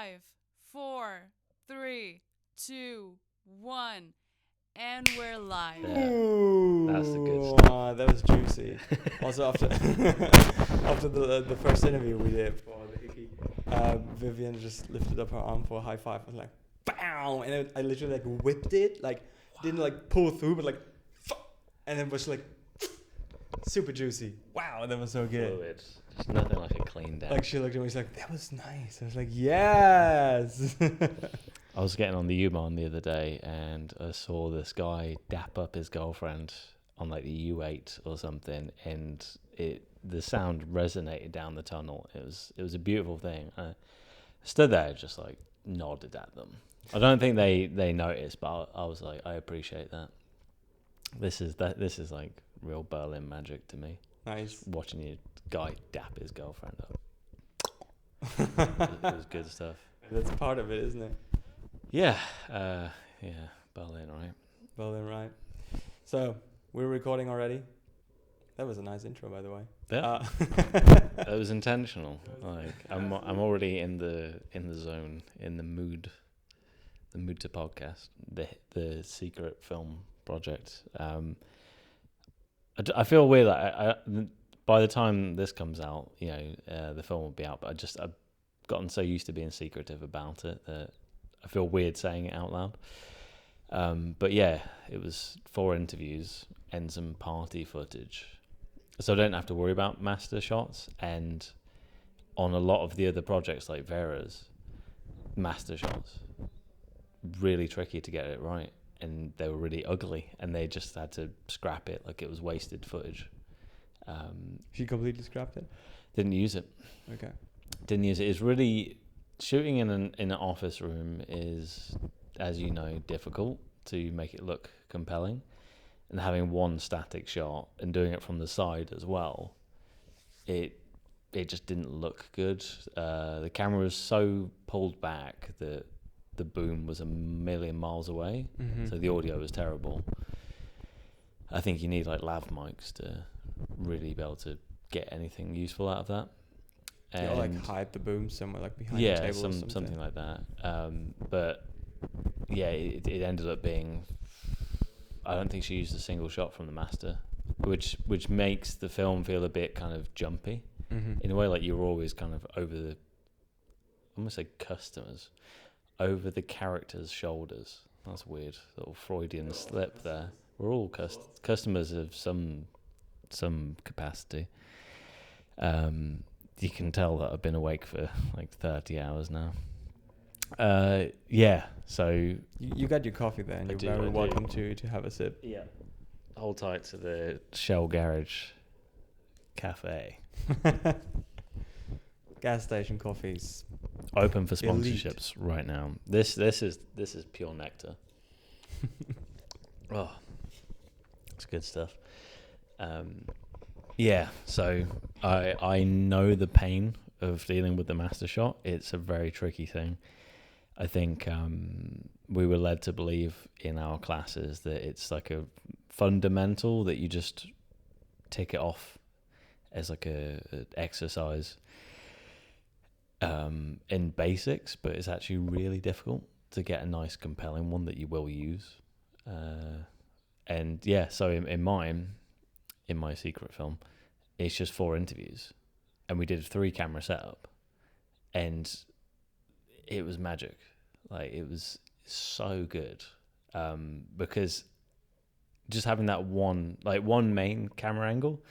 5, 4, 3, 2, 1, and we're live. Yeah. Ooh, That's the good stuff. that was juicy. Also, after after the first interview we did for the Hickey, Vivian just lifted up her arm for a high five. I was like, "Bow!" And then I literally like whipped it, like didn't like pull through, but like, and it was like super juicy. Wow, that was so good. Fluid. There's nothing like a clean down. Like she looked at me, she's like, "That was nice." I was like, "Yes." I was getting on the U-Bahn the other day and I saw this guy dap up his girlfriend on like the U8 or something, and the sound resonated down the tunnel. It was a beautiful thing. I stood there just like nodded at them. I don't think they noticed, but I was like, I appreciate that. This is like real Berlin magic to me. Nice. Watching your guy dap his girlfriend up. It was good stuff. That's part of it, isn't it? Yeah, Berlin, right? Well then, right. So we're recording already. That was a nice intro, by the way. Yeah, that was intentional. Like I'm already in the zone, in the mood to podcast the secret film project. I feel weird. I by the time this comes out, the film will be out. But I've gotten so used to being secretive about it that I feel weird saying it out loud. But yeah, it was 4 interviews and some party footage, so I don't have to worry about master shots. And on a lot of the other projects like Vera's, master shots, really tricky to get it right, and they were really ugly, and they just had to scrap it like it was wasted footage. She completely scrapped it. Didn't use it. Okay. Didn't use it. It's really shooting in an office room is, as you know, difficult to make it look compelling, and having one static shot and doing it from the side as well, it just didn't look good. The camera was so pulled back that the boom was a million miles away, so the audio was terrible. I think you need like lav mics to really be able to get anything useful out of that. Or like hide the boom somewhere, like behind the table or something like that. But yeah, it ended up being. I don't think she used a single shot from the master, which makes the film feel a bit kind of jumpy, in a way. Like you're always kind of over the, almost like customers, over the characters' shoulders. That's weird, little Freudian slip there. We're all customers of some capacity. You can tell that I've been awake for like 30 hours now. Yeah, so... You got your coffee there, and you're very welcome to have a sip. Yeah. Hold tight to the Shell Garage Cafe. Gas station coffees. Open for sponsorships right now. This is pure nectar. Oh, it's good stuff. Yeah, so I know the pain of dealing with the master shot. It's a very tricky thing. I think we were led to believe in our classes that it's like a fundamental that you just tick it off as like a exercise in basics, but it's actually really difficult to get a nice compelling one that you will use. And yeah, so in my secret film, it's just 4 interviews, and we did a 3 camera setup, and it was magic. Like it was so good, because just having that one main camera angle,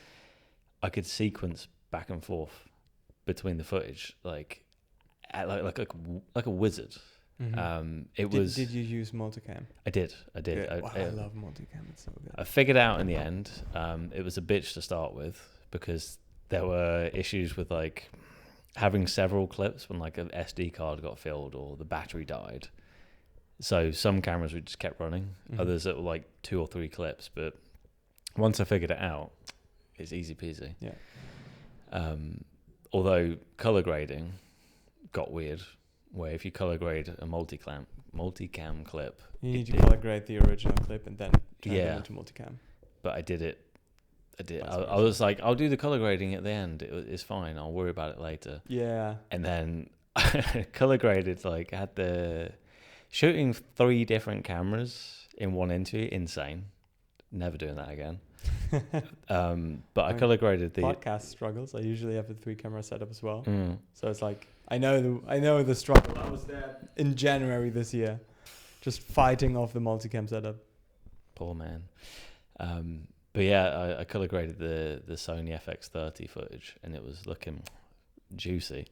I could sequence back and forth between the footage like a wizard. Did you use multicam? I did. Yeah. I love multicam. It's so good. I figured out in the end, it was a bitch to start with because there were issues with like having several clips when like an SD card got filled or the battery died. So some cameras we just kept running, others that were like 2 or 3 clips. But once I figured it out, it's easy peasy. Yeah. Although color grading got weird, where if you color grade a multicam clip, you need to color grade the original clip and then turn it into multicam. But I did it. I was like, I'll do the color grading at the end. It's fine. I'll worry about it later. Yeah. And then color graded, like had the shooting 3 different cameras in one interview. Insane. Never doing that again. But I color graded the podcast struggles. I usually have a 3-camera setup as well. Mm. So it's like I know the struggle. I was there in January this year, just fighting off the multicam setup. Poor man. But yeah, I color graded the Sony FX30 footage, and it was looking juicy.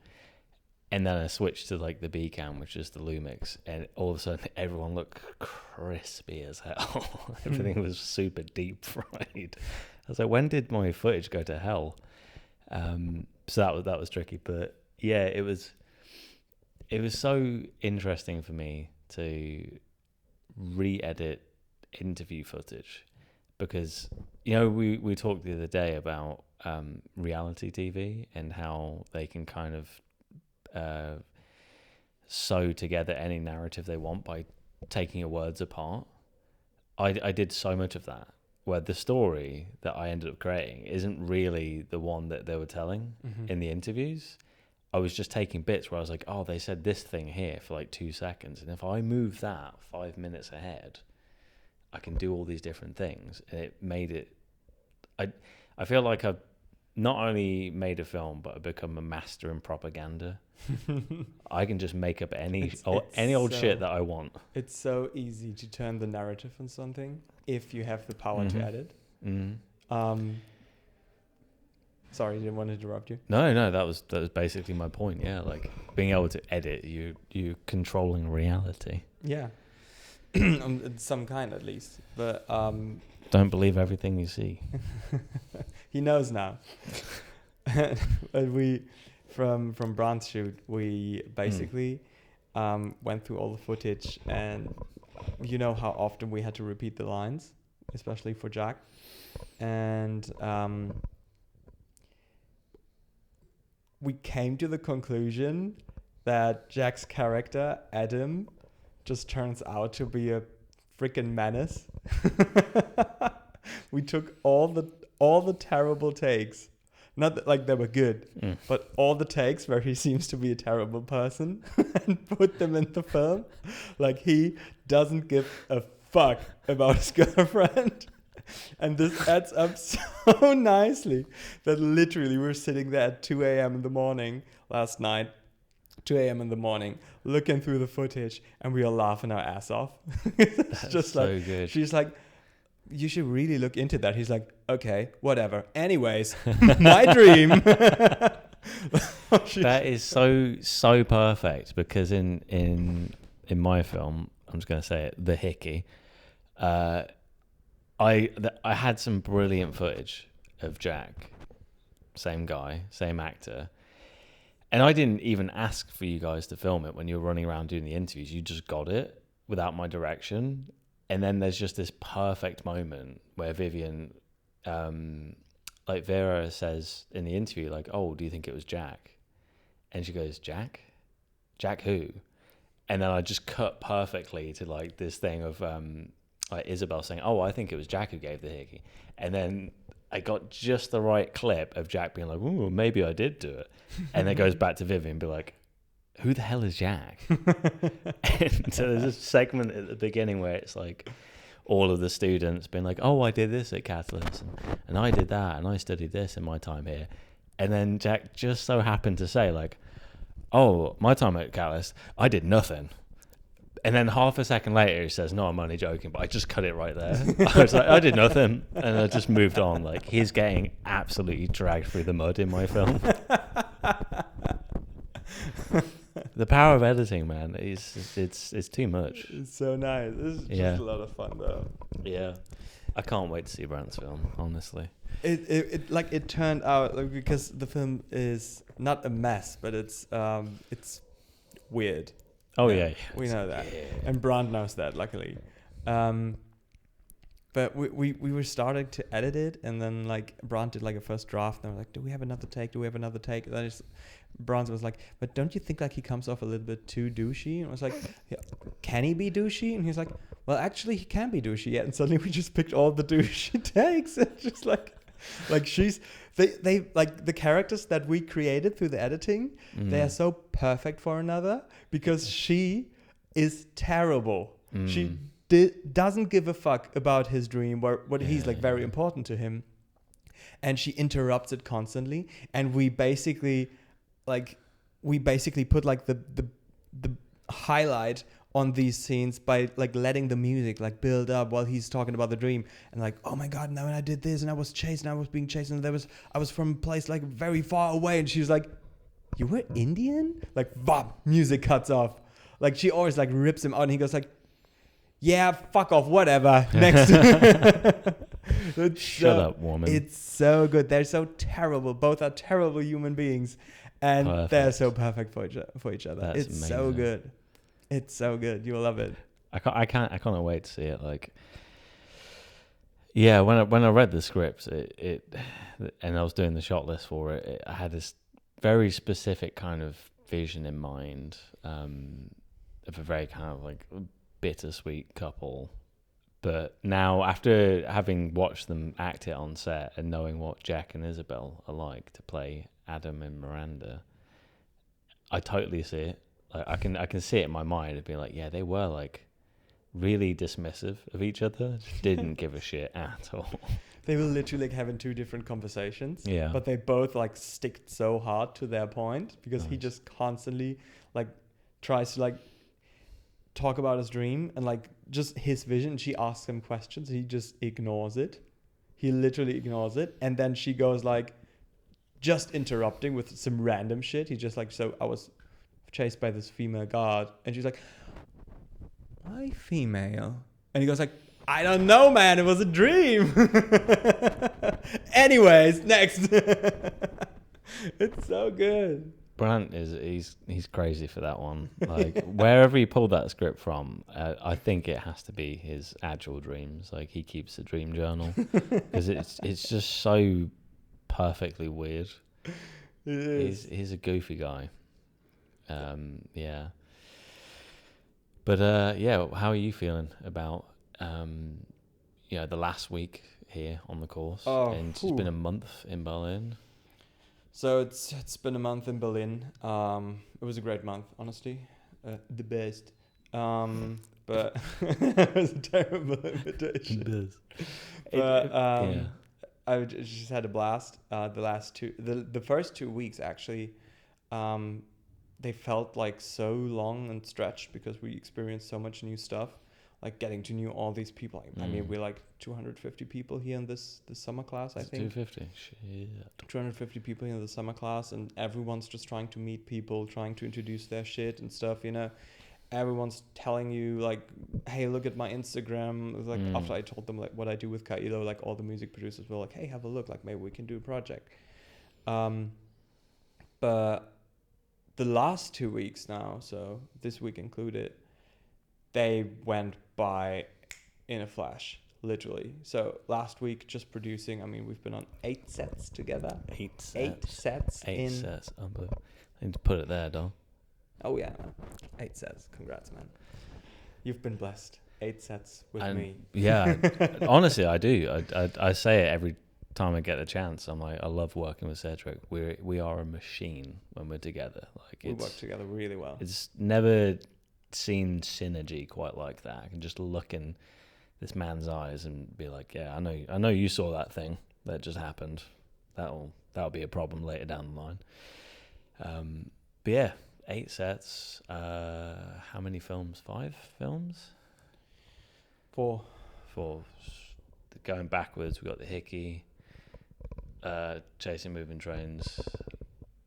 And then I switched to like the B cam, which is the Lumix, and all of a sudden everyone looked crispy as hell. Everything was super deep fried. I was like, when did my footage go to hell? So that was tricky, but yeah, it was so interesting for me to re-edit interview footage, because we talked the other day about reality TV and how they can kind of sew together any narrative they want by taking your words apart. I did so much of that, where the story that I ended up creating isn't really the one that they were telling in the interviews. I was just taking bits where I was like, oh, they said this thing here for like 2 seconds, and if I move that 5 minutes ahead, I can do all these different things. And it made it, I feel like I've not only made a film, but I've become a master in propaganda. I can just make up any old shit that I want. It's so easy to turn the narrative on something if you have the power to edit. Sorry, I didn't want to interrupt you. No, that was basically my point. Yeah, like being able to edit, you controlling reality. Yeah, some kind at least. But don't believe everything you see. He knows now. And we from Brand's shoot, we basically went through all the footage, and you know how often we had to repeat the lines, especially for Jack, and we came to the conclusion that Jack's character, Adam, just turns out to be a freaking menace. We took all the terrible takes, not that, like they were good, but all the takes where he seems to be a terrible person and put them in the film. Like he doesn't give a fuck about his girlfriend. And this adds up so nicely that literally we're sitting there at 2 a.m. in the morning last night, 2 a.m. in the morning, looking through the footage, and we are laughing our ass off. It's just so like, good. She's like, you should really look into that. He's like, okay, whatever. Anyways, my dream. That is so perfect, because in my film, I'm just going to say it, The Hickey, I had some brilliant footage of Jack, same guy, same actor, and I didn't even ask for you guys to film it when you were running around doing the interviews. You just got it without my direction, and then there's just this perfect moment where Vivian, like Vera says in the interview, like, "Oh, do you think it was Jack?" And she goes, "Jack? Jack who?" And then I just cut perfectly to like this thing of like Isabel saying, "Oh, I think it was Jack who gave the hickey," and then I got just the right clip of Jack being like, "Ooh, maybe I did do it," and then goes back to Vivian and be like, "Who the hell is Jack?" And so there's this segment at the beginning where it's like all of the students being like, "Oh, I did this at Catalyst, and I did that, and I studied this in my time here," and then Jack just so happened to say like, "Oh, my time at Catalyst, I did nothing." And then half a second later, he says, "No, I'm only joking," but I just cut it right there. I was like, I did nothing. And I just moved on. Like, he's getting absolutely dragged through the mud in my film. The power of editing, man, it's too much. It's so nice. It's just a lot of fun, though. Yeah. I can't wait to see Brand's film, honestly. It turned out, like, because the film is not a mess, but it's weird. Oh yeah. We know that, and Brand knows that, luckily. But we were starting to edit it, and then like Brand did like a first draft, and I was like, "Do we have another take? And then Brand was like, "But don't you think like he comes off a little bit too douchey?" And I was like, yeah, "Can he be douchey?" And he's like, "Well, actually, he can be douchey." Yeah, and suddenly we just picked all the douchey takes, and just like they like the characters that we created through the editing, they are so perfect for another because she is terrible. She doesn't give a fuck about his dream, what he's like very important to him, and she interrupts it constantly. And we basically put like the highlight on these scenes by like letting the music like build up while he's talking about the dream, and like, oh my god, now I did this and I was being chased, and I was from a place like very far away, and she was like, you were Indian? Like, bam, music cuts off. Like, she always like rips him out, and he goes like, yeah, fuck off, whatever. Next. Shut up, woman. It's so good. They're so terrible. Both are terrible human beings, and they're so perfect for each other. That's it's amazing. so good. It's so good. You'll love it. I can't wait to see it. Like, yeah, when I read the script, it and I was doing the shot list for it, I had this very specific kind of vision in mind of a very kind of like bittersweet couple. But now, after having watched them act it on set and knowing what Jack and Isabel are like to play Adam and Miranda, I totally see it. Like, I can see it in my mind and be like, yeah, they were like really dismissive of each other. Just didn't give a shit at all. They were literally like having two different conversations. Yeah. But they both like sticked so hard to their point because he just constantly like tries to like talk about his dream and like just his vision. She asks him questions. He just ignores it. He literally ignores it. And then she goes like just interrupting with some random shit. He's just like, so I was chased by this female guard, and she's like, why female? And he goes like, I don't know, man, it was a dream. Anyways, next. It's so good. Brant he's crazy for that one. Like, wherever he pulled that script from, I think it has to be his actual dreams. Like, he keeps a dream journal because it's just so perfectly weird. It is. He's a goofy guy. Yeah. But yeah, how are you feeling about the last week here on the course? And it's been a month in Berlin. So it's been a month in Berlin. It was a great month, honestly. The best. But it was a terrible invitation. But I just had a blast. The first 2 weeks actually, they felt like so long and stretched because we experienced so much new stuff, like getting to know all these people. I mean, we're like 250 people here in this summer class, I think. 250, shit. 250 people here in the summer class, and everyone's just trying to meet people, trying to introduce their shit and stuff, you know. Everyone's telling you like, hey, look at my Instagram. It was like after I told them like what I do with caïlo, like all the music producers were like, hey, have a look, like maybe we can do a project. But the last 2 weeks now, so this week included, they went by in a flash, literally. So last week, just producing, I mean, we've been on 8 sets together. 8 sets. 8 sets. 8 sets. Unbelievable. I need to put it there, Don. Oh, yeah. 8 sets. Congrats, man. You've been blessed. 8 sets with me. Yeah. Honestly, I do. I say it every time I get the chance. I'm like, I love working with Cedric. We are a machine when we're together. Like, we work together really well. It's never seen synergy quite like that. I can just look in this man's eyes and be like, yeah, I know you saw that thing that just happened. That'll be a problem later down the line. But yeah, 8 sets. How many films? 5 films? 4. Going backwards, we got The Hickey, Chasing Moving Trains,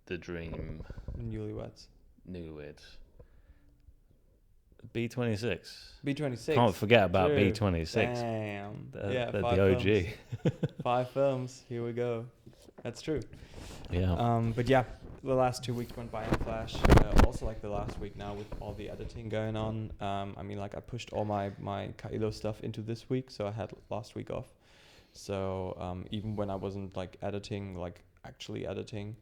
The Dream, Newlyweds. B26. Can't forget about True. B26. Damn. The 5 OG. films. 5 films. Here we go. That's true. Yeah. But yeah, the last 2 weeks went by in a flash. Also, like the last week now with all the editing going on. I mean, like I pushed all my caïlo stuff into this week, so I had last week off. So even when I wasn't like actually editing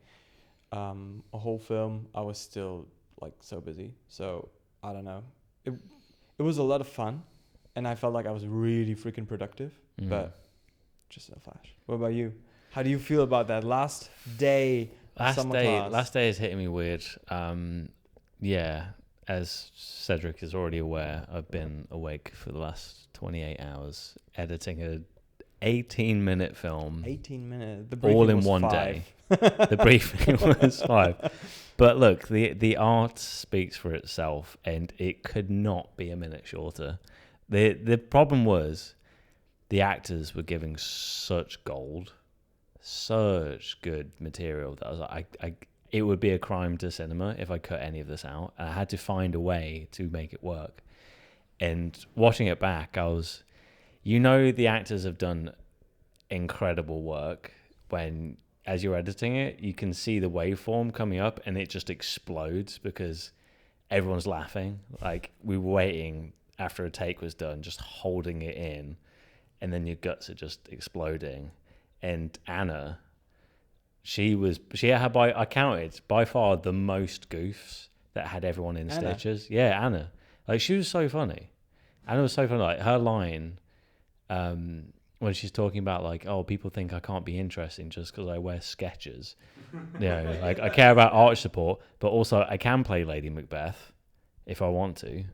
a whole film, I was still like so busy. So I don't know. It was a lot of fun, and I felt like I was really freaking productive, but just in a flash. What about you? How do you feel about that last day Summer class. Last day is hitting me weird. Yeah, as Cedric is already aware, I've been awake for the last 28 hours editing a 18-minute film. 18 minutes. The all in was one 5. day. The briefing was 5. But look, the art speaks for itself, and it could not be a minute shorter. The problem was the actors were giving such gold, such good material that I was like, it would be a crime to cinema if I cut any of this out. And I had to find a way to make it work. And watching it back, I was, the actors have done incredible work when, as you're editing it, you can see the waveform coming up and it just explodes because everyone's laughing. Like, we were waiting after a take was done, just holding it in, and then your guts are just exploding. And Anna, I counted by far the most goofs that had everyone in stitches. Yeah, Anna. Like, she was so funny. Anna was so funny. Like, her line, when she's talking about, like, oh, people think I can't be interesting just because I wear Skechers. Like, I care about arch support, but also I can play Lady Macbeth if I want to.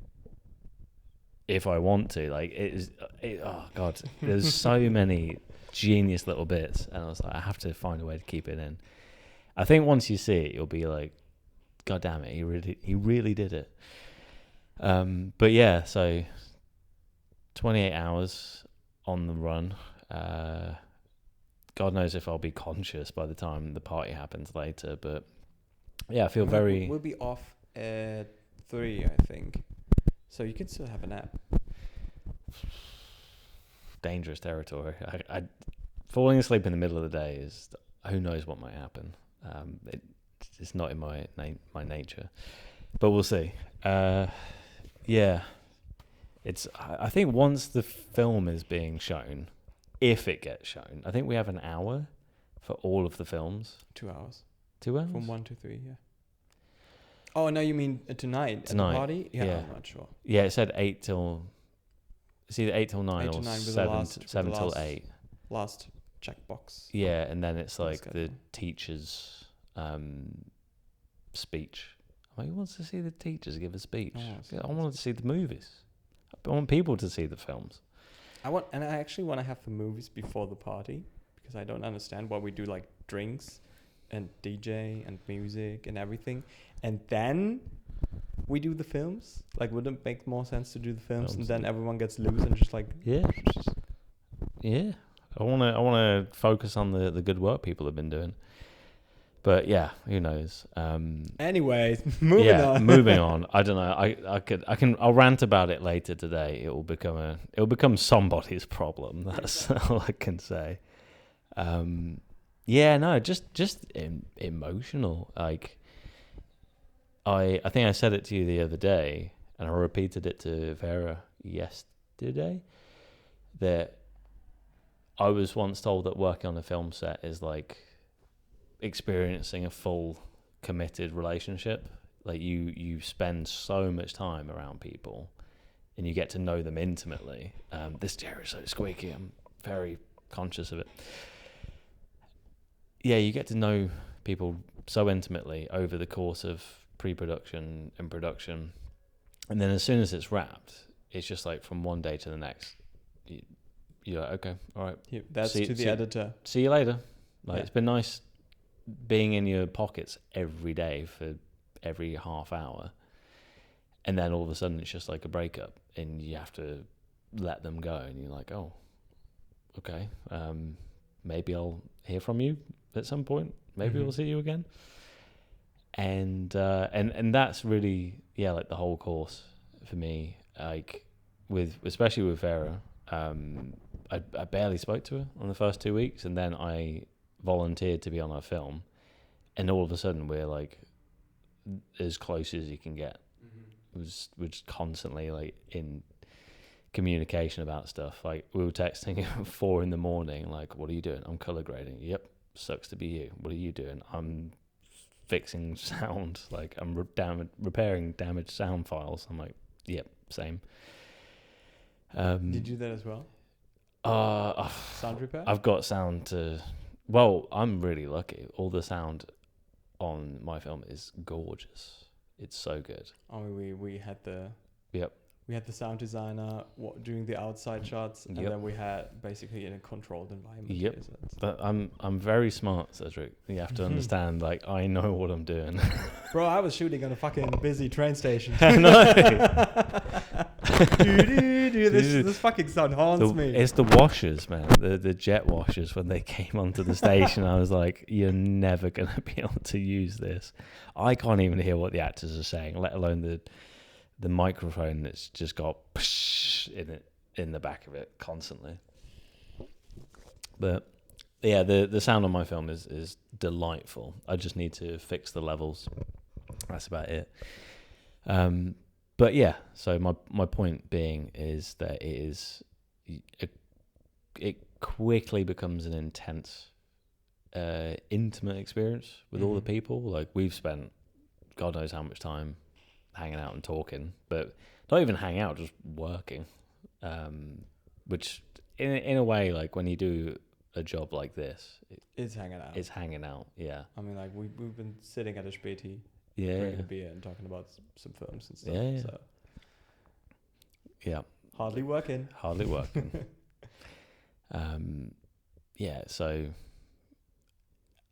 Like, oh God, there's so many genius little bits, and I was like, I have to find a way to keep it in. I think once you see it, you'll be like, God damn it, he really did it. But yeah, so 28 hours on the run. God knows if I'll be conscious by the time the party happens later, but yeah, I feel very... We'll be off at 3, I think. So you can still have a nap. Dangerous territory. I falling asleep in the middle of the day is, who knows what might happen. It's not in my nature, but we'll see. Yeah, I think once the film is being shown, if it gets shown, I think we have an hour for all of the films. 2 hours. 2 hours? From 1 to 3, yeah. Oh, no, you mean tonight? At the party? Yeah, I'm not sure. Yeah, it said 8 till... It's either 8 till 9 or 7 till 8. Last checkbox. Yeah, and then it's like the teacher's speech. Like, who wants to see the teachers give a speech? I wanted to see the movies. I want people to see the films. I actually want to have the movies before the party, because I don't understand why we do like drinks and DJ and music and everything, and then we do the films. Like, wouldn't it make more sense to do the films and then everyone gets loose and just like... Yeah. I want to focus on the good work people have been doing. But yeah, who knows? Anyways, moving on. I don't know. I'll rant about it later today. It will become somebody's problem. That's all I can say. Just emotional. Like, I think I said it to you the other day, and I repeated it to Vera yesterday, that I was once told that working on a film set is like experiencing a full committed relationship. Like, you spend so much time around people and you get to know them intimately. This chair is so squeaky, I'm very conscious of it. Yeah, you get to know people so intimately over the course of pre-production and production, and then as soon as it's wrapped, it's just like from one day to the next, you're like, okay, all right, that's to the editor, see you later. Like, it's been nice being in your pockets every day for every half hour, and then all of a sudden it's just like a breakup and you have to let them go, and you're like, oh, okay, maybe I'll hear from you at some point, maybe we'll see you again. And that's really, like the whole course for me. Like, especially with Vera, I barely spoke to her on the first 2 weeks, and then I volunteered to be on her film, and all of a sudden we're like as close as you can get. We're just constantly like in communication about stuff. Like, we were texting at 4 a.m, like, what are you doing? I'm color grading. Yep, sucks to be you. What are you doing? I'm fixing sound. Like, I'm repairing damaged sound files. I'm like, yep, same. Did you do that as well? Sound repair? I've got sound to... Well, I'm really lucky. All the sound on my film is gorgeous. It's so good. I mean, we had the Yep. we had the sound designer doing the outside shots, and Yep. then we had basically in a controlled environment. Yep. So it's- But I'm very smart, Cedric. You have to understand, like, I know what I'm doing. Bro, I was shooting on a fucking busy train station. I know. This fucking sound haunts me. It's the washers, man. The jet washers, when they came onto the station, I was like, you're never going to be able to use this. I can't even hear what the actors are saying, let alone the microphone that's just got in the back of it constantly. But yeah, the sound on my film is delightful. I just need to fix the levels. That's about it. But yeah, so my point being is that it quickly becomes an intense, intimate experience with all the people. Like, we've spent God knows how much time hanging out and talking, but not even hang out, just working. Which in a way, like, when you do a job like this, It's hanging out. it's hanging out. Yeah. I mean, like, we've been sitting at a Späti, Yeah. drinking a beer and talking about some films and stuff. Yeah. So Yeah. hardly working. Hardly working. Yeah, so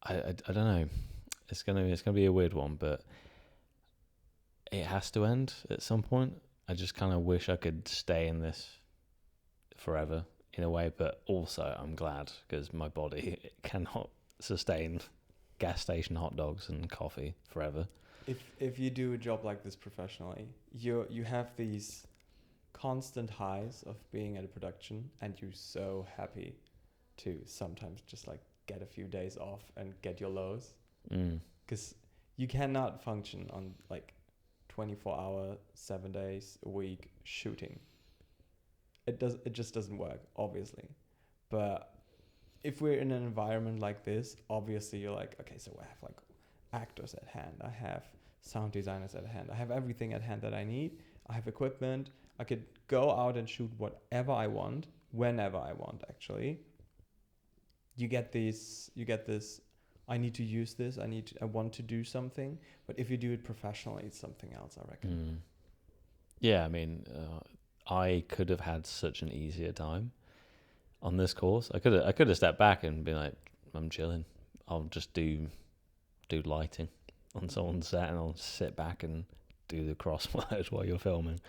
I don't know. It's gonna be a weird one, but it has to end at some point. I just kind of wish I could stay in this forever in a way, but also I'm glad because my body cannot sustain gas station hot dogs and coffee forever. If you do a job like this professionally, you have these constant highs of being at a production, and you're so happy to sometimes just like get a few days off and get your lows, because you cannot function on like 24-hour 7 days a week shooting. It just doesn't work, obviously. But if we're in an environment like this, obviously you're like, okay, so I have like actors at hand, I have sound designers at hand, I have everything at hand that I need, I have equipment, I could go out and shoot whatever I want, whenever I want, actually. You get this, I need to use this, I want to do something. But if you do it professionally, it's something else, I reckon. Yeah, I mean, I could have had such an easier time on this course. I could have stepped back and been like, I'm chilling. I'll just do lighting on someone's set, and I'll sit back and do the crossword while you're filming.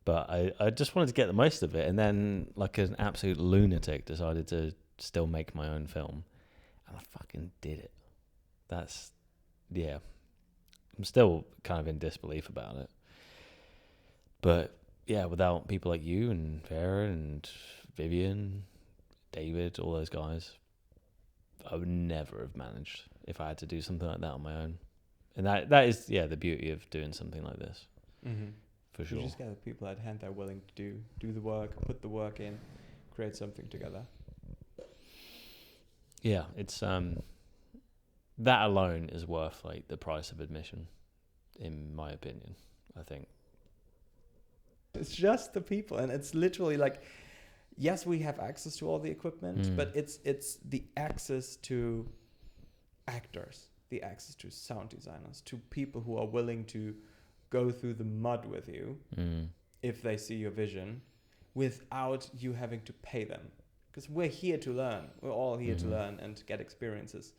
But I just wanted to get the most of it, and then, like an absolute lunatic, decided to still make my own film, and I fucking did it. I'm still kind of in disbelief about it. But yeah, without people like you and Farah and Vivian, David, all those guys, I would never have managed if I had to do something like that on my own. And that is, the beauty of doing something like this. Mm-hmm. For sure. You just get the people at hand that are willing to do the work, put the work in, create something together. Yeah, it's that alone is worth like the price of admission, in my opinion. I think it's just the people, and it's literally like, yes, we have access to all the equipment, but it's the access to actors, the access to sound designers, to people who are willing to go through the mud with you if they see your vision, without you having to pay them. Because we're here to learn. We're all here to learn and to get experiences.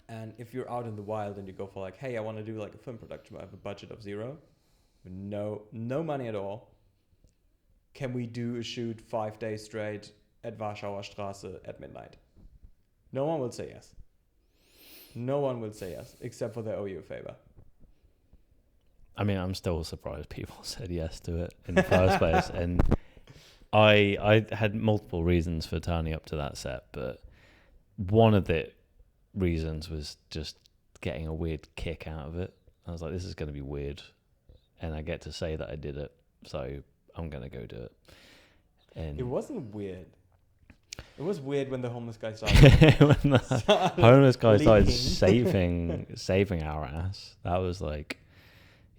And if you're out in the wild and you go for like, hey, I want to do like a film production, I have a budget of $0, no money at all. Can we do a shoot 5 days straight at Warschauer Straße at midnight? No one will say yes. No one will say yes, except for they owe you a favor. I mean, I'm still surprised people said yes to it in the first place. And I had multiple reasons for turning up to that set, but one of the reasons was just getting a weird kick out of it. I was like, this is going to be weird, and I get to say that I did it, so I'm going to go do it. And it wasn't weird. It was weird when the homeless guy started. when the homeless guy started leaking. saving our ass, that was like,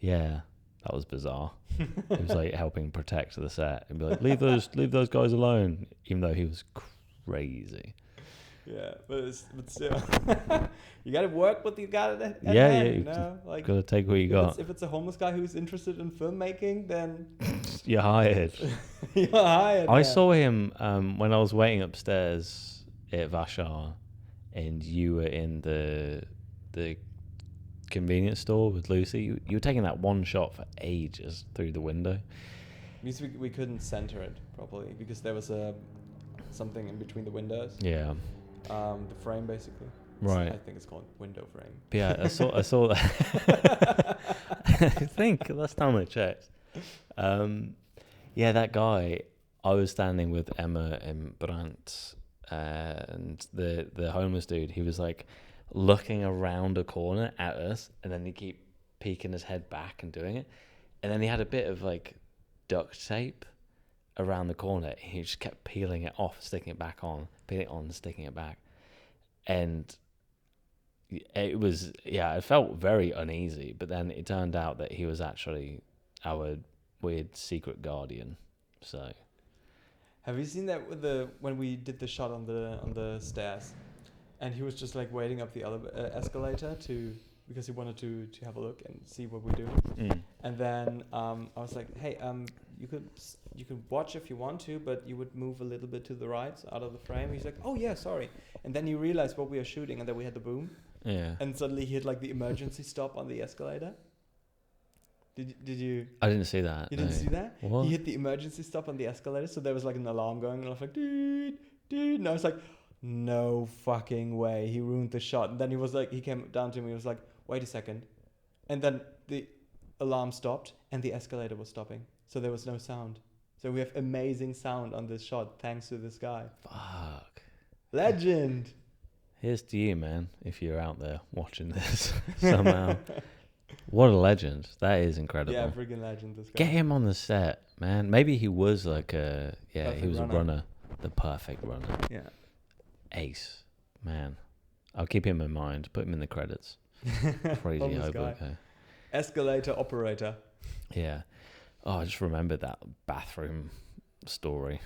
yeah, that was bizarre. It was like helping protect the set and be like, leave those guys alone, even though he was crazy. Yeah, but still, you gotta work what you got at Yeah, hand, yeah, you you know? Like, Gotta take what you got. if it's a homeless guy who's interested in filmmaking, then You're hired. you're hired. I man. saw him when I was waiting upstairs at Vashar, and you were in the convenience store with Lucy. You were taking that one shot for ages through the window. Because we couldn't center it properly because there was something in between the windows. Yeah. The frame basically. Right. I think it's called window frame. But yeah, I saw that. I think last time I checked. Yeah, that guy. I was standing with Emma and Brandt, and the homeless dude. He was like looking around a corner at us, and then he keep peeking his head back and doing it, and then he had a bit of like duct tape around the corner. He just kept peeling it off, sticking it back on, peeling it on, sticking it back, and it was it felt very uneasy. But then it turned out that he was actually our weird secret guardian. So, have you seen that with when we did the shot on the stairs, and he was just like waiting up the escalator because he wanted to have a look and see what we do. And then I was like, hey, you could watch if you want to, but you would move a little bit to the right out of the frame. He's like, oh yeah, sorry. And then he realized what we are shooting and that we had the boom. Yeah. And suddenly he hit like the emergency stop on the escalator. Did you? I didn't see that. You didn't see that? What? He hit the emergency stop on the escalator, so there was like an alarm going, and I was like, dude, and I was like, no fucking way, he ruined the shot. And then he was like, he came down to me, he was like, wait a second, and then the alarm stopped and the escalator was stopping, so there was no sound. So we have amazing sound on this shot thanks to this guy. Fuck. Legend. Here's to you, man, if you're out there watching this somehow. What a legend. That is incredible. Yeah, freaking legend, this guy. Get him on the set, man. Maybe he was like a Perfect runner. The perfect runner. Yeah. Ace, man. I'll keep him in mind. Put him in the credits. Crazy Homeless hobo guy. guy. Escalator operator. Yeah. Oh, I just remembered that bathroom story,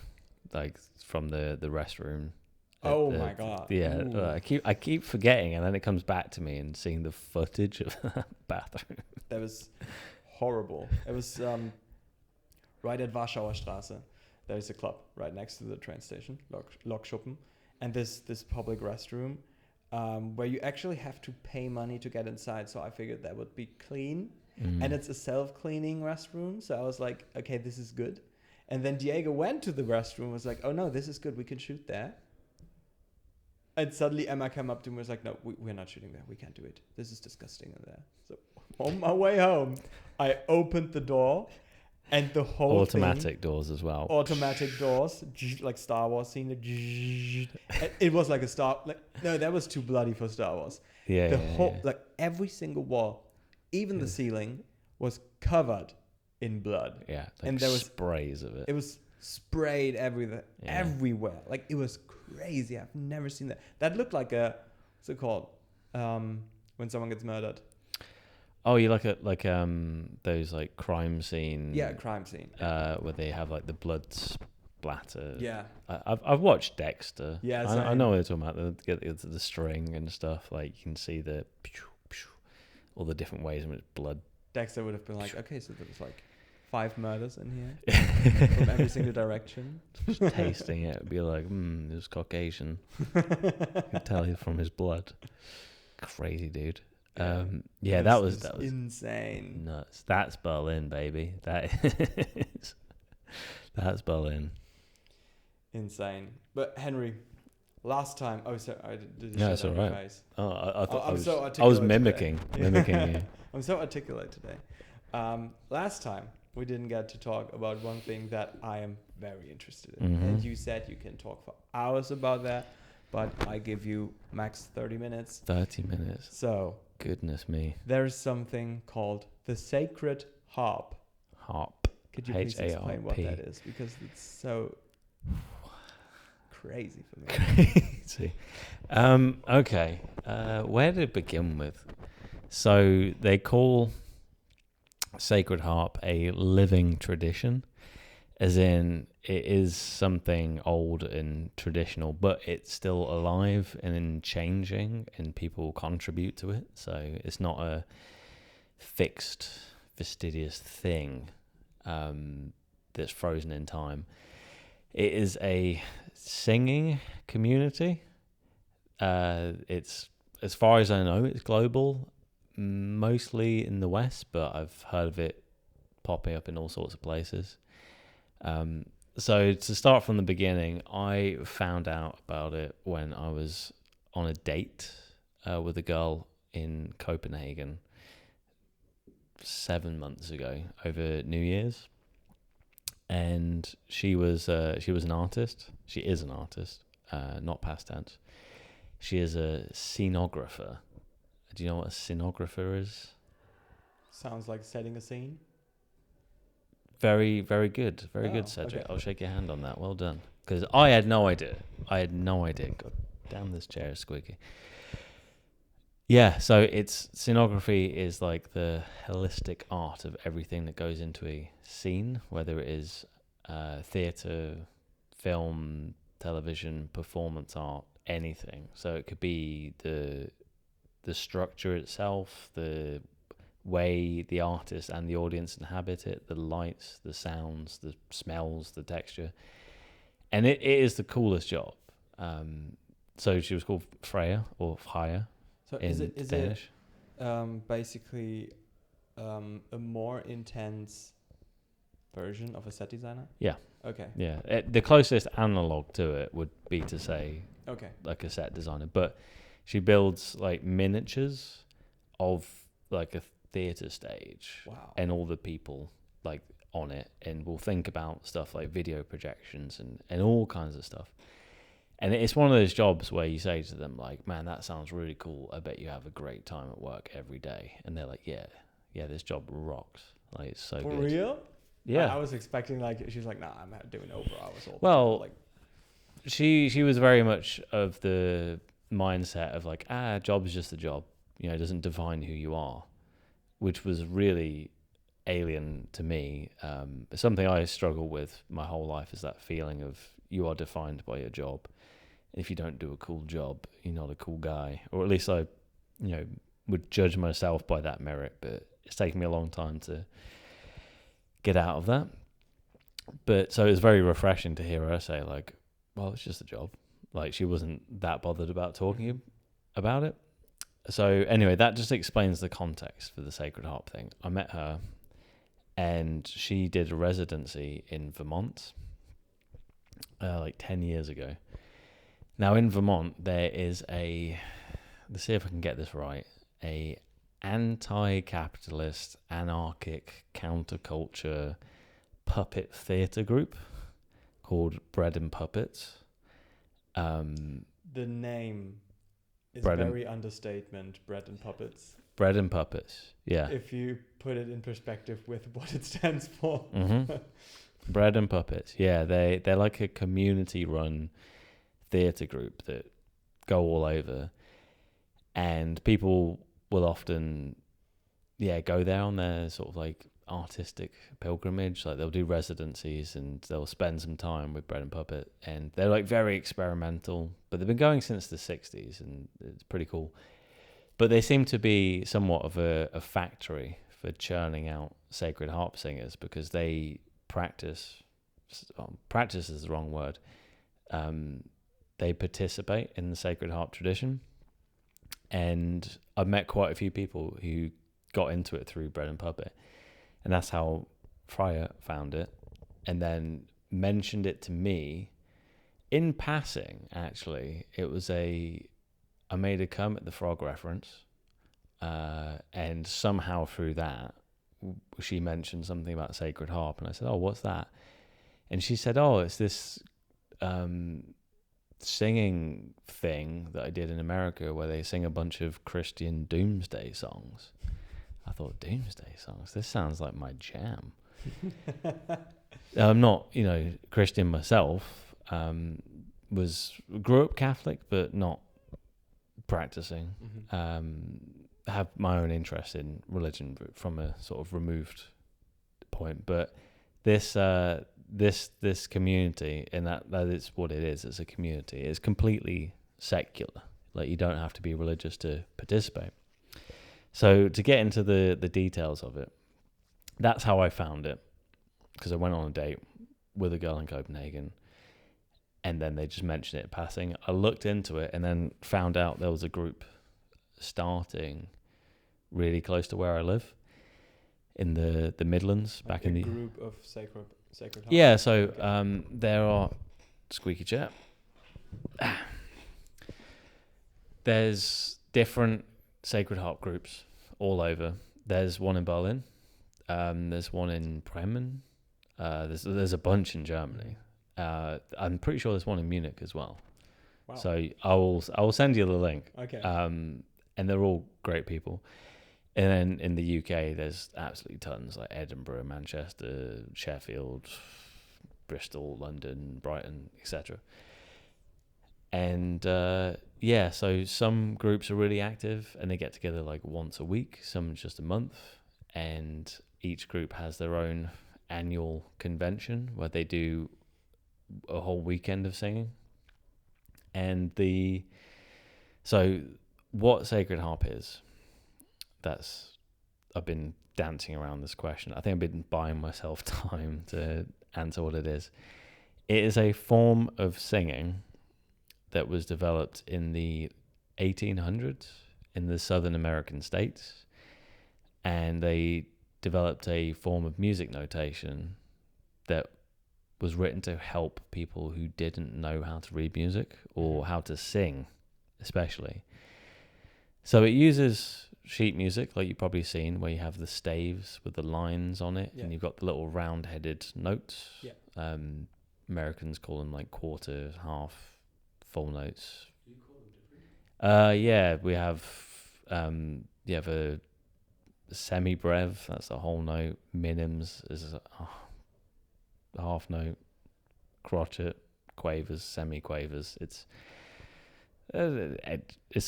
like from the restroom. Oh my god. Yeah, I keep forgetting, and then it comes back to me and seeing the footage of that bathroom. That was horrible. It was right at Warschauer Straße. There's a club right next to the train station, Lokschuppen, and this public restroom where you actually have to pay money to get inside. So I figured that would be clean, and it's a self-cleaning restroom. So I was like, okay, this is good. And then Diego went to the restroom and was like, oh no, this is good. We can shoot there. And suddenly Emma came up to me and was like, no, we're not shooting there. We can't do it. This is disgusting in there. So on my way home, I opened the door and the whole automatic doors as well. Automatic doors, like Star Wars scene. It was like that was too bloody for Star Wars. Yeah. Like every single wall, even the ceiling was covered in blood. Yeah. Like and there was sprays of it. It was sprayed everywhere. Like it was crazy. I've never seen that. That looked like what's it called? When someone gets murdered. Oh, you like those like crime scene. Yeah, crime scene. Where they have like the blood splatter. Yeah. I've watched Dexter. Yeah, I know what they're talking about. They get the string and stuff. Like you can see all the different ways in which blood. Dexter would have been like, okay, so there was like 5 murders in here from every single direction. Just tasting it, it'd be like, it was Caucasian. You can tell you from his blood. Crazy dude. That was insane. Nuts. That's Berlin, baby. That's Berlin. Insane. But Henry, last time, sorry, I did No, it's all right. face. Oh, I thought I was mimicking you. I'm so articulate today. Last time we didn't get to talk about one thing that I am very interested in, and you said you can talk for hours about that, but I give you max 30 minutes. 30 minutes. So. Goodness me. There is something called the Sacred Harp. Harp. Could you please explain what that is? Because it's so crazy for me. Crazy. Okay. Where to begin with? So they call Sacred Harp a living tradition. as in it is something old and traditional, but it's still alive and changing, and people contribute to it. So it's not a fixed, fastidious thing that's frozen in time. It is a singing community. It's, as far as I know, it's global, mostly in the West, but I've heard of it popping up in all sorts of places. So to start from the beginning, I found out about it when I was on a date with a girl in Copenhagen 7 months ago over New Year's, and she was an artist. She is an artist, not past tense. She is a scenographer. Do you know what a scenographer is? Sounds like setting a scene. Very, very good. Very good, Cedric. Okay. I'll shake your hand on that. Well done. Because I had no idea. God damn, this chair is squeaky. Yeah, so scenography is like the holistic art of everything that goes into a scene, whether it is theatre, film, television, performance art, anything. So it could be the structure itself, the way the artist and the audience inhabit it, the lights, the sounds, the smells, the texture. And it is the coolest job. So she was called Freya, or Freya. So is it basically a more intense version of a set designer? Yeah. Okay. Yeah. The closest analog to it would be to say like a set designer. But she builds like miniatures of like a theatre stage. Wow. And all the people like on it, and we'll think about stuff like video projections and all kinds of stuff. And it's one of those jobs where you say to them, like, man, that sounds really cool. I bet you have a great time at work every day. And they're like, yeah, this job rocks. Like, it's so good. For real? Yeah. I was expecting, like, she's like, nah, I'm not doing over hours all the Well, time. Like, she was very much of the mindset of like, job is just a job. You know, it doesn't define who you are, which was really alien to me. Something I struggle with my whole life is that feeling of you are defined by your job. If you don't do a cool job, you're not a cool guy. Or at least I, would judge myself by that merit. But it's taken me a long time to get out of that. But so it was very refreshing to hear her say, like, well, it's just a job. Like, she wasn't that bothered about talking about it. So anyway, that just explains the context for the Sacred Harp thing. I met her, and she did a residency in Vermont like 10 years ago. Now in Vermont, there is let's see if I can get this right, a anti-capitalist, anarchic, counterculture puppet theatre group called Bread and Puppets. the name is Bread and- very understatement, Bread and Puppets. Bread and Puppets, yeah. If you put it in perspective with what it stands for. Mm-hmm. Bread and Puppets, yeah. They're like a community-run theatre group that go all over, and people will often go there on their sort of like artistic pilgrimage. Like they'll do residencies and they'll spend some time with Bread and Puppet, and they're like very experimental, but they've been going since the 60s, and it's pretty cool. But they seem to be somewhat of a factory for churning out Sacred Harp singers, because they practice is the wrong word. They participate in the Sacred Harp tradition. And I've met quite a few people who got into it through Bread and Puppet. And that's how Freya found it. And then mentioned it to me in passing, actually. It was I made a Kermit the Frog reference. And somehow through that, she mentioned something about Sacred Harp. And I said, oh, what's that? And she said, oh, it's this singing thing that I did in America where they sing a bunch of Christian doomsday songs. I thought, doomsday songs? This sounds like my jam. I'm not, Christian myself. Grew up Catholic, but not practicing. Mm-hmm. Have my own interest in religion from a sort of removed point. But this this community, and that is what it is. It's a community. It's completely secular. Like, you don't have to be religious to participate. So to get into the details of it, that's how I found it, because I went on a date with a girl in Copenhagen, and then they just mentioned it in passing. I looked into it and then found out there was a group starting really close to where I live, in the Midlands, back in the group of Sacred Harp. Yeah, so there are squeaky chair. There's different Sacred Harp groups all over. There's one in Berlin. There's one in Bremen. There's a bunch in Germany. I'm pretty sure there's one in Munich as well. Wow. So I will send you the link. Okay. And they're all great people. And then in the UK, there's absolutely tons, like Edinburgh, Manchester, Sheffield, Bristol, London, Brighton, etc. And so some groups are really active and they get together like once a week, some just a month, and each group has their own annual convention where they do a whole weekend of singing. And so what Sacred Harp is, I've been dancing around this question. I think I've been buying myself time to answer what it is. It is a form of singing that was developed in the 1800s in the Southern American states, and they developed a form of music notation that was written to help people who didn't know how to read music or how to sing, especially. So it uses sheet music, like you've probably seen, where you have the staves with the lines on it, and you've got the little round-headed notes. Yeah. Americans call them like quarter, half, full notes. Do you call them different? Yeah, we have. You have a semi-brev, that's a whole note. Minims is a half note. Crotchet, quavers, semi-quavers. It's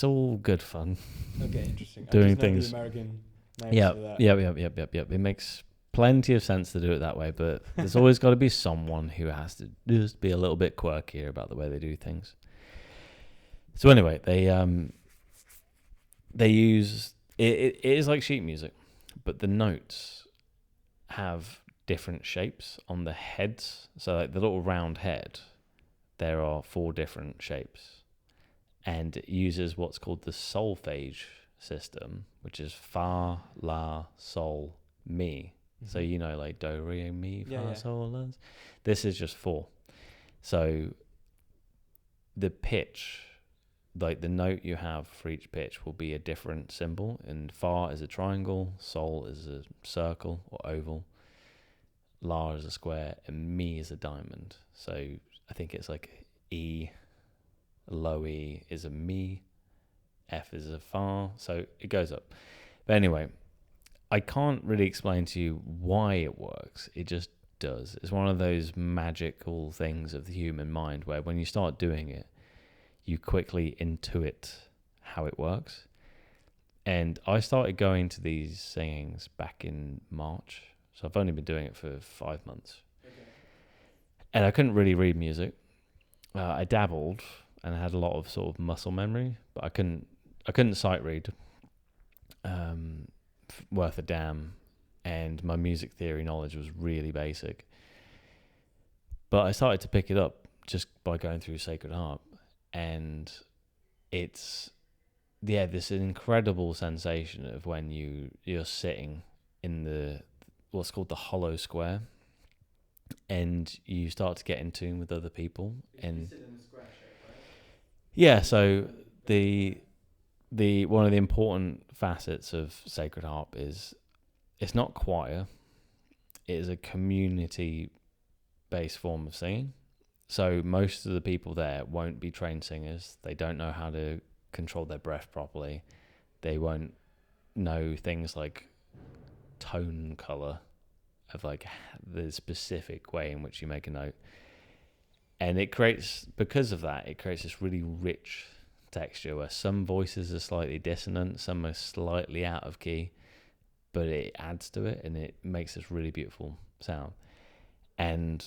all good fun. Okay, interesting. Doing I just know things. The American names Yep. It makes plenty of sense to do it that way, but there's always got to be someone who has to just be a little bit quirkier about the way they do things. So anyway, they use it is like sheet music, but the notes have different shapes on the heads. So like the little round head, there are 4 different shapes. And it uses what's called the solfege system, which is fa, la, sol, mi. Mm-hmm. So like do, re, mi, fa, sol, la. This is just 4. So the pitch, like the note you have for each pitch, will be a different symbol. And fa is a triangle, sol is a circle or oval, la is a square, and mi is a diamond. So I think it's like E. Low E is a mi, F is a fa, so it goes up. But anyway, I can't really explain to you why it works. It just does. It's one of those magical things of the human mind where when you start doing it, you quickly intuit how it works. And I started going to these singings back in March, so I've only been doing it for 5 months. Okay. And I couldn't really read music. I dabbled and I had a lot of sort of muscle memory, but I couldn't sight read worth a damn, and my music theory knowledge was really basic. But I started to pick it up just by going through Sacred Harp, and it's this incredible sensation of when you're sitting in the what's called the hollow square, and you start to get in tune with other people. And sit in a square shape, right? Yeah, so the one of the important facets of Sacred Harp is it's not choir. It is a community-based form of singing. So most of the people there won't be trained singers. They don't know how to control their breath properly. They won't know things like tone color of like the specific way in which you make a note. And because of that, it creates this really rich texture where some voices are slightly dissonant, some are slightly out of key, but it adds to it and it makes this really beautiful sound. And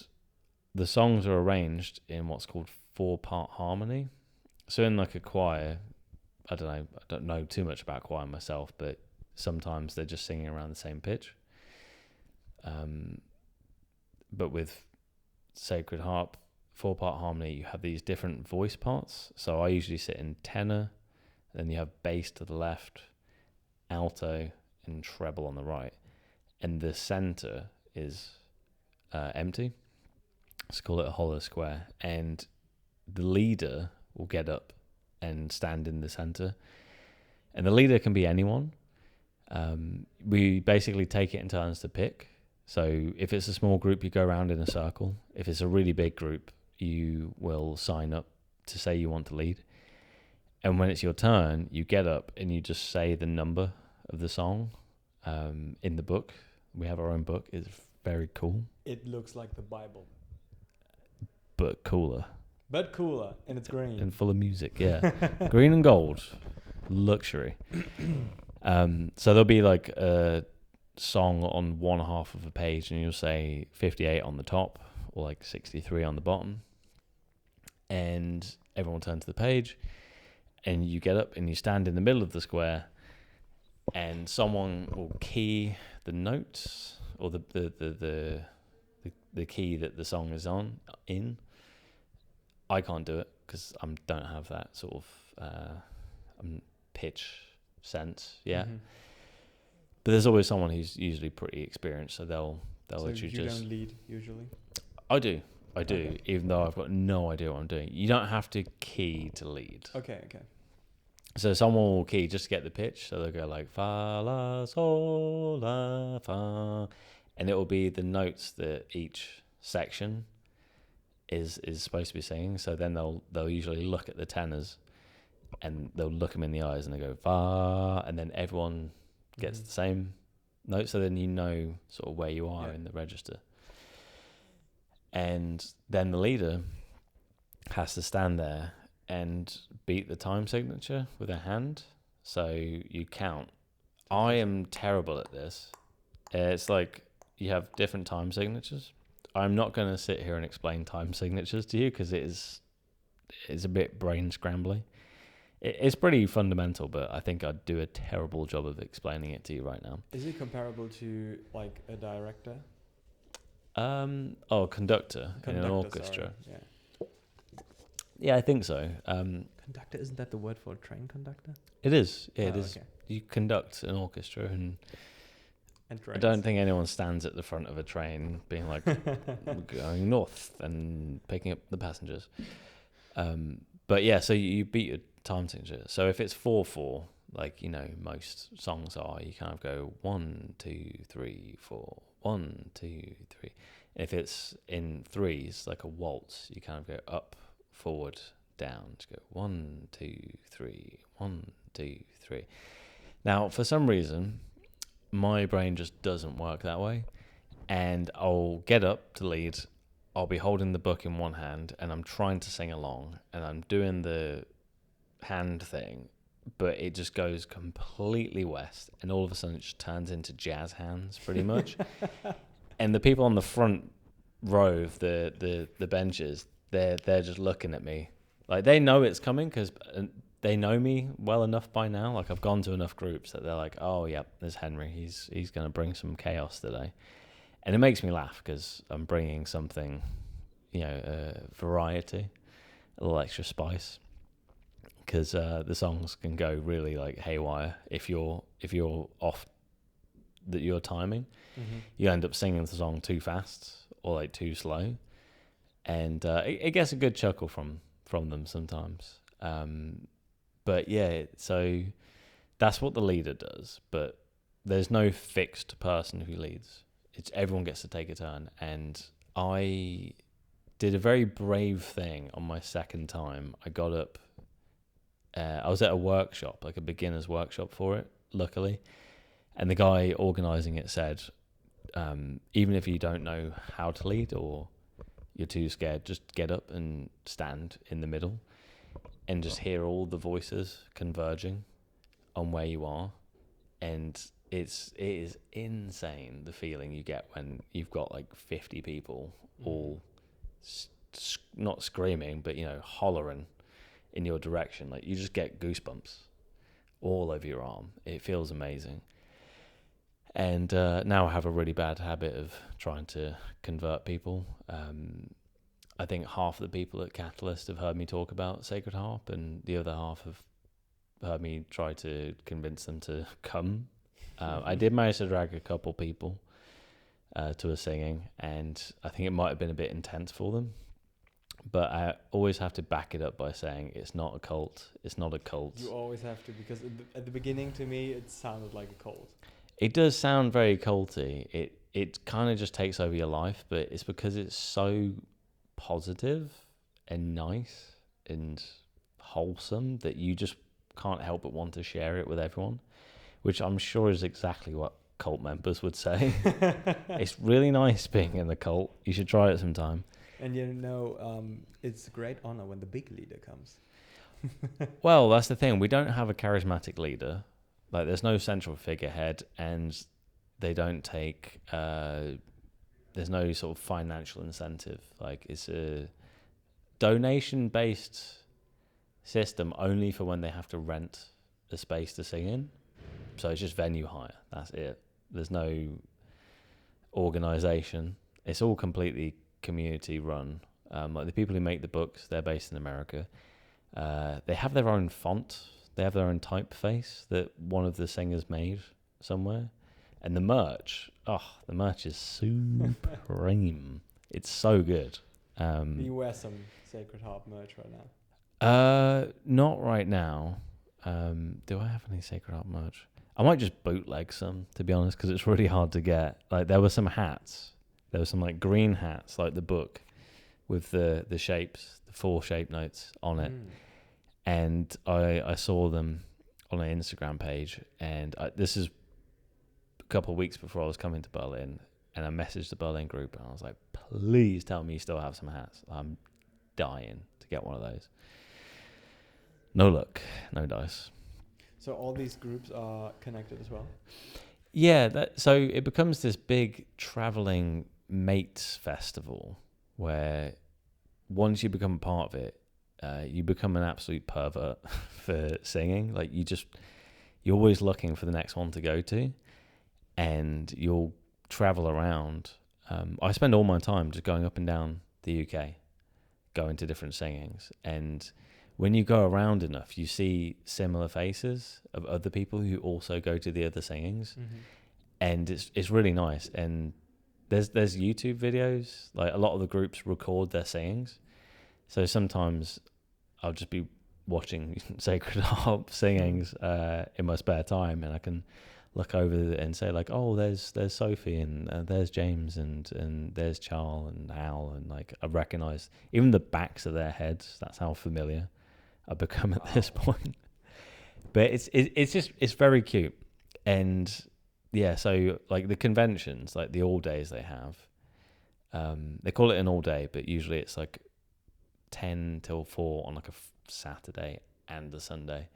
the songs are arranged in what's called 4-part harmony. So in like a choir, I don't know too much about choir myself, but sometimes they're just singing around the same pitch. But with Sacred Harp, 4-part harmony, you have these different voice parts. So I usually sit in tenor, then you have bass to the left, alto, and treble on the right. And the center is empty. Let's call it a hollow square. And the leader will get up and stand in the center. And the leader can be anyone. We basically take it in turns to pick. So if it's a small group, you go around in a circle. If it's a really big group, you will sign up to say you want to lead. And when it's your turn, you get up and you just say the number of the song. In the book, we have our own book. It's very cool. It looks like the Bible. But cooler. But cooler, and it's green. And full of music, yeah. Green and gold. Luxury. So there'll be like a song on one half of a page, and you'll say 58 on the top, or like 63 on the bottom. And everyone will turn to the page, and you get up and you stand in the middle of the square, and someone will key the notes, or the key that the song is in. I can't do it because I don't have that sort of pitch sense yet. Mm-hmm. But there's always someone who's usually pretty experienced, so they'll So let you you just. don't lead usually? I do, Okay. even though I've got no idea what I'm doing. You don't have to key to lead. Okay. So someone will key just to get the pitch. So they'll go like fa la sol la fa, and it will be the notes that each section is supposed to be singing. So then they'll usually look at the tenors, and they'll look them in the eyes, and they go fa, and then everyone gets the same note. So then you know sort of where you are in the register. And then the leader has to stand there and beat the time signature with a hand. So you count. I am terrible at this. It's like you have different time signatures. I'm not going to sit here and explain time signatures to you because it's a bit brain scrambly. It's pretty fundamental, but I think I'd do a terrible job of explaining it to you right now. Is it comparable to like a director? Conductor in an orchestra. Sorry. Yeah. Yeah, I think so. Conductor, isn't that the word for a train conductor? It is. Yeah, it Oh, is. okay. You conduct an orchestra, and I trains. don't think anyone stands at the front of a train being like, going north and picking up the passengers. But yeah, so you beat your time signature. So if it's 4/4, like, most songs are, you kind of go 1, 2, 3, 4, 1, 2, 3. If it's in threes, like a waltz, you kind of go up, forward, down. Just go 1, 2, 3, 1, 2, 3. Now, for some reason, my brain just doesn't work that way, and I'll get up to lead. I'll be holding the book in one hand, and I'm trying to sing along, and I'm doing the hand thing, but it just goes completely west, and all of a sudden it just turns into jazz hands, pretty much. And the people on the front row of the benches, they're just looking at me like they know it's coming because they know me well enough by now. Like, I've gone to enough groups that they're like, oh yeah, there's Henry. He's going to bring some chaos today. And it makes me laugh because I'm bringing something, variety, a little extra spice. Because the songs can go really like haywire if you're off your timing. Mm-hmm. You end up singing the song too fast or like too slow, and it gets a good chuckle from them sometimes. But yeah, so that's what the leader does. But there's no fixed person who leads. It's everyone gets to take a turn. And I did a very brave thing on my second time. I got up. I was at a workshop, like a beginner's workshop for it, luckily. And the guy organising it said, even if you don't know how to lead or you're too scared, just get up and stand in the middle and just hear all the voices converging on where you are. And it is insane, the feeling you get when you've got like 50 people all not screaming, but hollering in your direction. Like you just get goosebumps all over your arm. It feels amazing. And now I have a really bad habit of trying to convert people. I think half the people at Catalyst have heard me talk about Sacred Harp, and the other half have heard me try to convince them to come. I did manage to drag a couple people to a singing, and I think it might have been a bit intense for them. But I always have to back it up by saying it's not a cult. It's not a cult. You always have to, because at the beginning, to me, it sounded like a cult. It does sound very culty. It kind of just takes over your life, but it's because it's so positive and nice and wholesome that you just can't help but want to share it with everyone, which I'm sure is exactly what cult members would say. It's really nice being in the cult. You should try it sometime. And it's a great honor when the big leader comes. Well, that's the thing. We don't have a charismatic leader. Like, there's no central figurehead, and they don't take... there's no sort of financial incentive. Like, it's a donation-based system only for when they have to rent a space to sing in. So it's just venue hire. That's it. There's no organisation. It's all completely community run. Like the people who make the books, they're based in America. They have their own font. They have their own typeface that one of the singers made somewhere. And the merch is supreme. It's so good. You wear some Sacred Harp merch right now? Not right now. Do I have any Sacred Harp merch? I might just bootleg some, to be honest, because it's really hard to get. Like, there were some hats. There were some like green hats, like the book, with the shapes, the 4 shape notes on it. And I saw them on an Instagram page, and this is a couple of weeks before I was coming to Berlin, and I messaged the Berlin group, and I was like, please tell me you still have some hats. I'm dying to get one of those. No luck, no dice. So all these groups are connected as well? Yeah, so it becomes this big traveling mates festival where once you become a part of it, you become an absolute pervert for singing. Like, you're always looking for the next one to go to, and you'll travel around. I spend all my time just going up and down the UK, going to different singings, and when you go around enough, you see similar faces of other people who also go to the other singings, and it's really nice. And there's YouTube videos. Like, a lot of the groups record their singings, so sometimes I'll just be watching Sacred Harp singings in my spare time, and I can look over and say, like, oh, there's Sophie, and there's James, and there's Charles and Al, and like, I recognize even the backs of their heads. That's how familiar I've become at this point. But it's very cute. And yeah, so like the conventions, like the all days they have, they call it an all day, but usually it's like 10 till 4 on like a Saturday and a Sunday,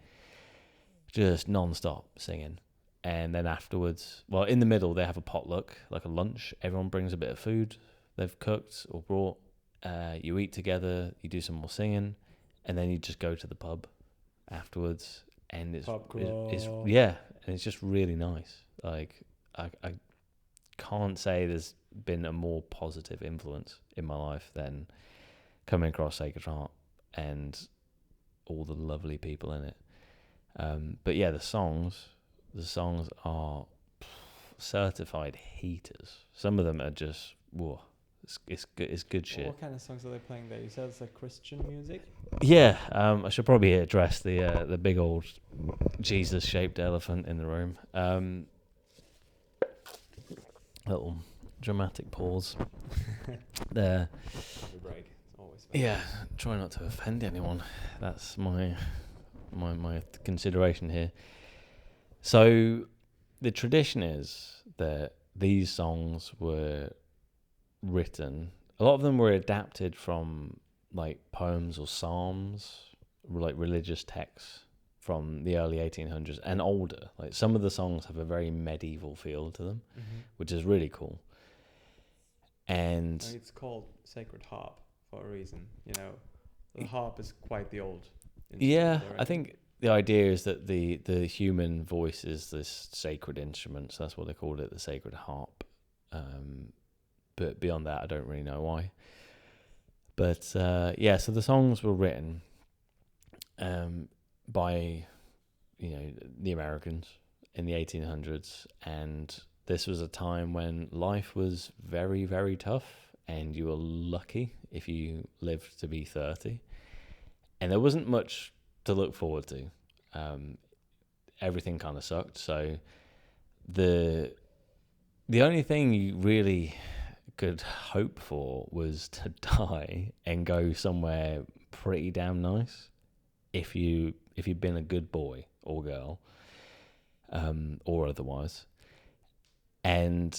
just non-stop singing. And then afterwards, well, in the middle they have a potluck, like a lunch. Everyone brings a bit of food they've cooked or brought. You eat together, you do some more singing, and then you just go to the pub afterwards, and it's yeah, and it's just really nice. Like, I can't say there's been a more positive influence in my life than coming across Sacred Harp and all the lovely people in it. But yeah, the songs are certified heaters. Some of them are just whoa. It's good shit. What kind of songs are they playing there? You said it's like Christian music? Yeah, I should probably address the big old Jesus-shaped elephant in the room. Little dramatic pause there. Break. It's always fun. Yeah, try not to offend anyone. That's my consideration here. So the tradition is that these songs were written, a lot of them were adapted from like poems or psalms, like religious texts from the early 1800s and older. Like, some of the songs have a very medieval feel to them, which is really cool. And it's called Sacred Harp for a reason. You know, the harp is quite the old instrument Yeah, I already. think the idea is that the human voice is this sacred instrument, so that's what they called it, the Sacred Harp. But beyond that, I don't really know why. But yeah, so the songs were written by the Americans in the 1800s, and this was a time when life was very, very tough, and you were lucky if you lived to be 30, and there wasn't much to look forward to. Everything kind of sucked, so the only thing you really could hope for was to die and go somewhere pretty damn nice if you've been a good boy or girl, or otherwise. And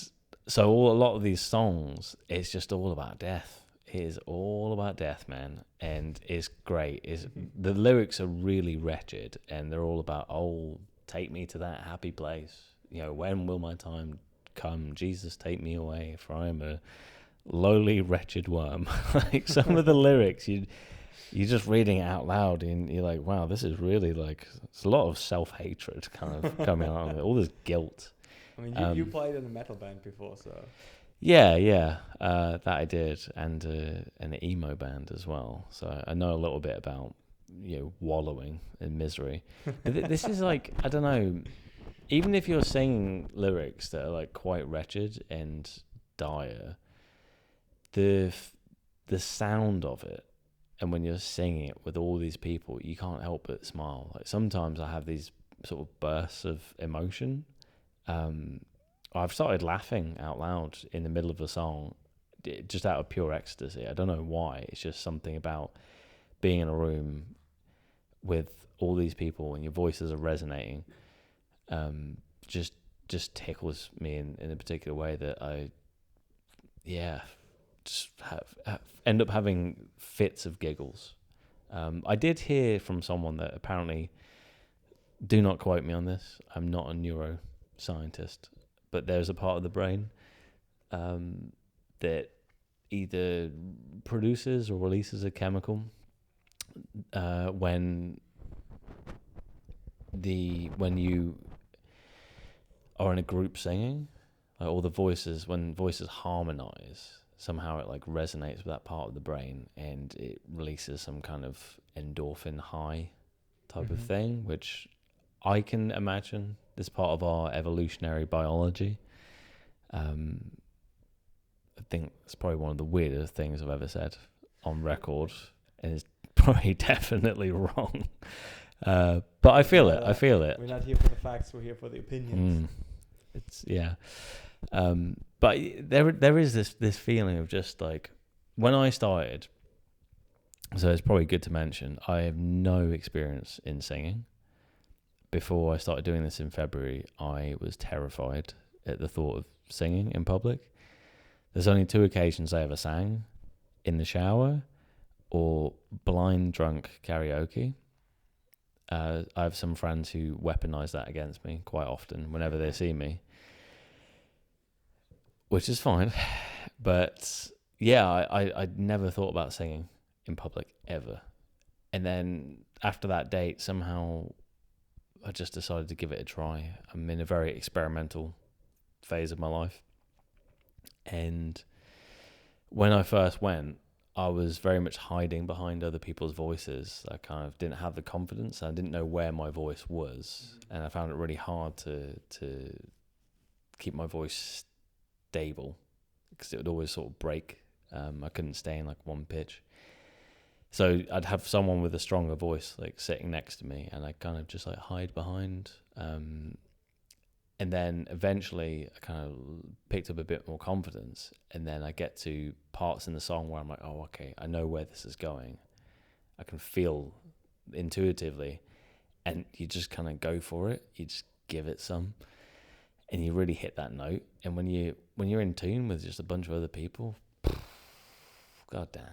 so a lot of these songs, it's just all about death. It is all about death, man, and it's great. The lyrics are really wretched, and they're all about, oh, take me to that happy place. When will my time come? Jesus, take me away, for I am a lowly, wretched worm. Like some of the lyrics, you're just reading it out loud, and you're like, wow, this is really like, it's a lot of self-hatred kind of coming out of it, all this guilt. I mean, you played in a metal band before, so. Yeah, that I did, and an emo band as well. So I know a little bit about wallowing in misery. But this is like, I don't know. Even if you're singing lyrics that are like quite wretched and dire, the sound of it, and when you're singing it with all these people, you can't help but smile. Like sometimes I have these sort of bursts of emotion. I've started laughing out loud in the middle of a song, just out of pure ecstasy. I don't know why. It's just something about being in a room with all these people and your voices are resonating. Just tickles me in a particular way that I, just end up having fits of giggles. I did hear from someone that apparently, do not quote me on this, I'm not a neuroscientist, but there's a part of the brain that either produces or releases a chemical when you are in a group singing, like all the voices, when voices harmonize, somehow it like resonates with that part of the brain, and it releases some kind of endorphin high type of thing, which I can imagine is part of our evolutionary biology. I think it's probably one of the weirdest things I've ever said on record, and it's probably definitely wrong. But I feel it. I feel it. We're not here for the facts. We're here for the opinions. It's but there is this feeling of just like when I started. So it's probably good to mention I have no experience in singing. Before I started doing this in February, I was terrified at the thought of singing in public. There's only 2 occasions I ever sang, in the shower or blind drunk karaoke. I have some friends who weaponize that against me quite often whenever they see me, which is fine. But yeah, I never thought about singing in public ever. And then after that date, somehow I just decided to give it a try. I'm in a very experimental phase of my life. And when I first went, I was very much hiding behind other people's voices. I kind of didn't have the confidence. I didn't know where my voice was. And I found it really hard to keep my voice stable because it would always sort of break. I couldn't stay in like one pitch. So I'd have someone with a stronger voice like sitting next to me, and I kind of just like hide behind. And then eventually I kind of picked up a bit more confidence, and then I get to parts in the song where I'm like, oh, okay, I know where this is going. I can feel intuitively, and you just kind of go for it. You just give it some, and you really hit that note. And when you're in tune with just a bunch of other people, god damn.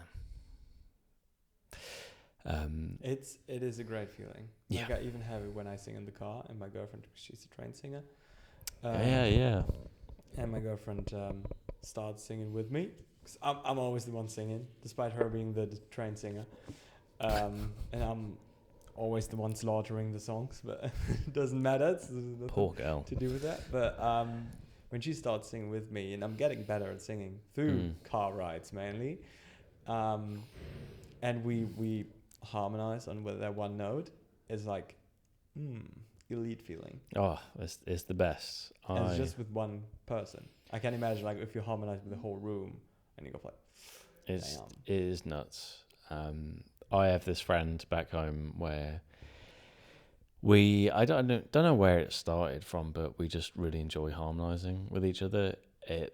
It is a great feeling. Yeah. Like I even have it when I sing in the car, and my girlfriend, she's a trained singer. Yeah. And my girlfriend starts singing with me, 'Cause I'm always the one singing, despite her being the trained singer, and I'm always the one slaughtering the songs, but it doesn't matter. It's nothing Poor girl. to do with that. But when she starts singing with me, and I'm getting better at singing through car rides mainly, and we harmonize on that one note, it's like elite feeling. Oh, it's the best. And it's just with one person. I can imagine like if you harmonize with the whole room and you go like, it is nuts. I have this friend back home where I don't know where it started from, but we just really enjoy harmonizing with each other at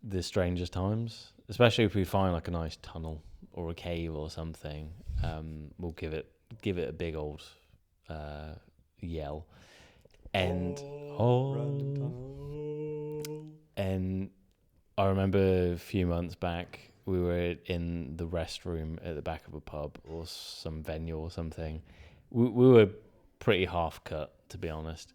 the strangest times, especially if we find like a nice tunnel or a cave or something. We'll give it a big old yell, and random tunnel. and I remember a few months back we were in the restroom at the back of a pub or some venue or something. We were pretty half cut, to be honest,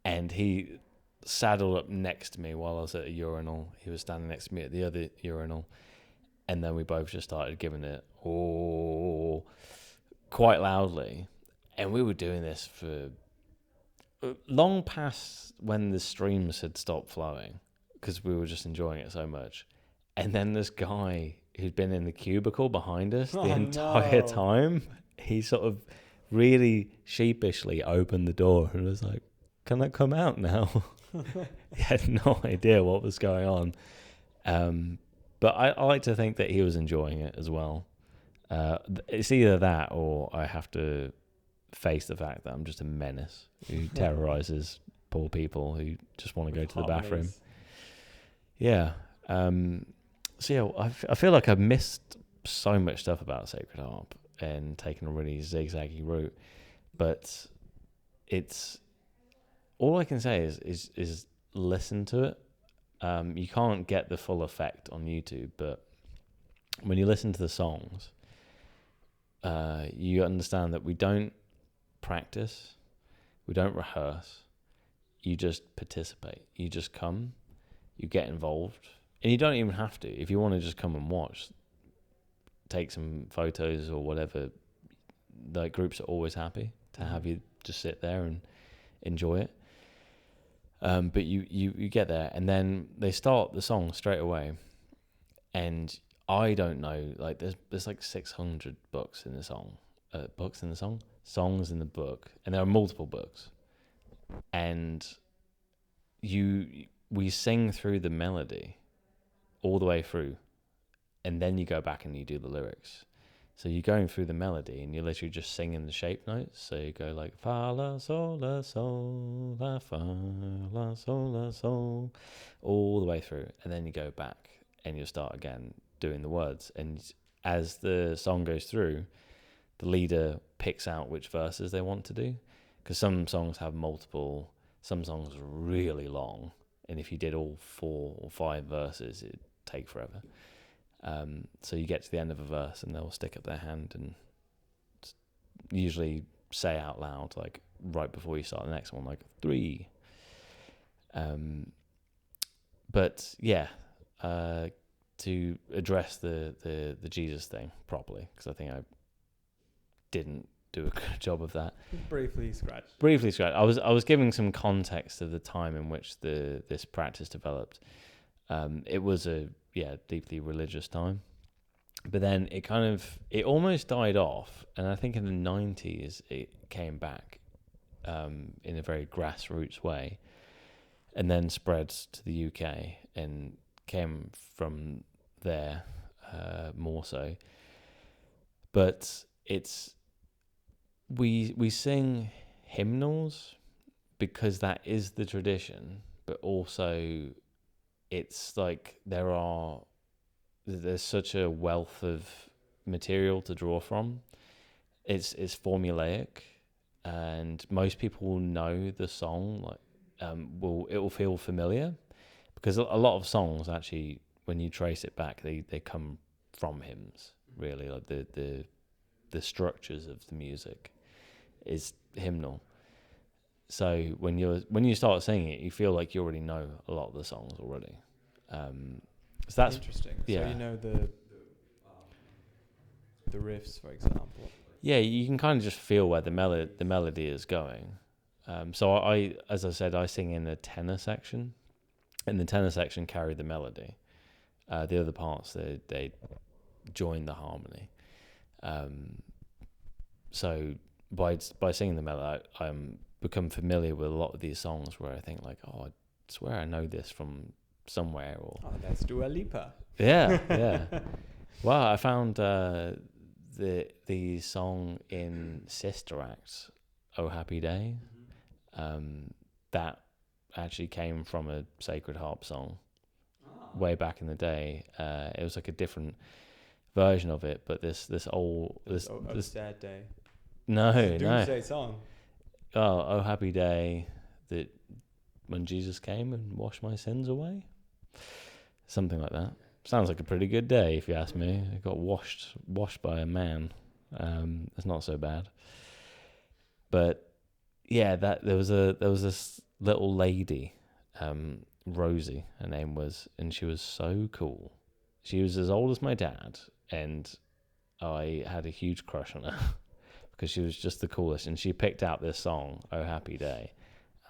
and he saddled up next to me while I was at a urinal. He was standing next to me at the other urinal, and then we both just started giving it quite loudly. And we were doing this for long past when the streams had stopped flowing because we were just enjoying it so much. And then this guy who'd been in the cubicle behind us the entire time, he sort of really sheepishly opened the door and was like, "Can I come out now?" He had no idea what was going on. But I like to think that he was enjoying it as well. It's either that or I have to face the fact that I'm just a menace who terrorizes poor people who just want to go to the bathroom. Yeah. So yeah, I feel like I've missed so much stuff about Sacred Harp and taken a really zigzaggy route, but it's all I can say is listen to it. You can't get the full effect on YouTube, but when you listen to the songs, you understand that we don't practice, we don't rehearse, you just participate. You just come, you get involved, and you don't even have to. If you want to just come and watch, take some photos or whatever, like groups are always happy to have you just sit there and enjoy it. But you get there, and then they start the song straight away, and I don't know, like there's like 600 books in the song, songs in the book, and there are multiple books, and we sing through the melody all the way through, and then you go back and you do the lyrics. So you're going through the melody and you're literally just singing the shape notes. So you go like fa la sol la sol la fa la sol la sol all the way through, and then you go back and you start again doing the words. And as the song goes through, the leader picks out which verses they want to do, because some songs have multiple. Some songs are really long, and if you did all 4 or 5 verses, it'd take forever. So you get to the end of a verse and they'll stick up their hand and usually say out loud, like right before you start the next one, like 3. But yeah, to address the Jesus thing properly, because I think I didn't do a good job of that. Briefly scratched. I was giving some context of the time in which this practice developed. It was a deeply religious time, but then it almost died off, and I think in the 90s it came back in a very grassroots way, and then spread to the UK and came from there more so. But we sing hymnals because that is the tradition, but also it's like there's such a wealth of material to draw from. It's formulaic, and most people will know the song. Like, it will feel familiar, because a lot of songs actually, when you trace it back, they come from hymns. Really, like the structures of the music is hymnal. So when you start singing it, you feel like you already know a lot of the songs already. So that's interesting. yeah. So you know the riffs, for example. Yeah, you can kind of just feel where the melody is going. So I, as I said, I sing in the tenor section, and the tenor section carried the melody. The other parts they join the harmony. So by singing the melody, I'm become familiar with a lot of these songs where I think like, oh, I swear I know this from somewhere. Or Oh, that's Dua Lipa. yeah. Well, I found the song in Sister Act, "Oh Happy Day," that actually came from a Sacred Harp song way back in the day. It was like a different version of it, but this Sad Day. no. Doomsday song. Oh happy day that when Jesus came and washed my sins away, something like that. Sounds like a pretty good day if you ask me. I got washed by a man. It's not so bad. But yeah, that there was this little lady, Rosie, her name was, and she was so cool. She was as old as my dad, and I had a huge crush on her because she was just the coolest. And she picked out this song, "Oh Happy Day,"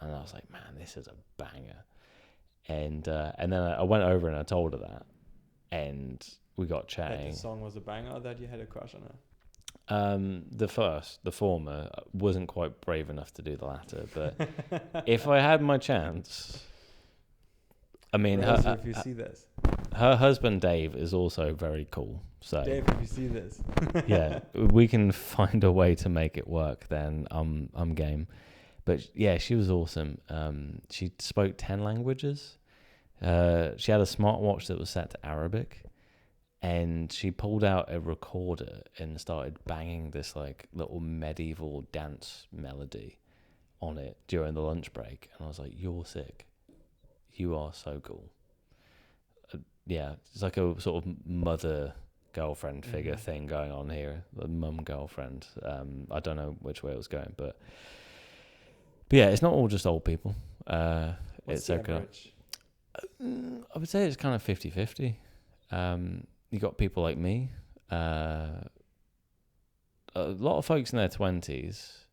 and I was like, man, this is a banger. And then I went over and I told her that, and we got chatting. That the song was a banger, or that you had a crush on her? The former, wasn't quite brave enough to do the latter, but if I had my chance, I mean, Rosie, if you see this, her husband Dave is also very cool. So Dave, if you see this, yeah, we can find a way to make it work. Then I'm game. But yeah, she was awesome. She spoke 10 languages. She had a smartwatch that was set to Arabic. And she pulled out a recorder and started banging this like little medieval dance melody on it during the lunch break. And I was like, you're sick. You are so cool. Yeah, it's like a sort of mother girlfriend figure thing going on here. The mum girlfriend. I don't know which way it was going, but yeah, it's not all just old people. what's the average? I would say it's kind of 50-50. You got people like me, a lot of folks in their 20s,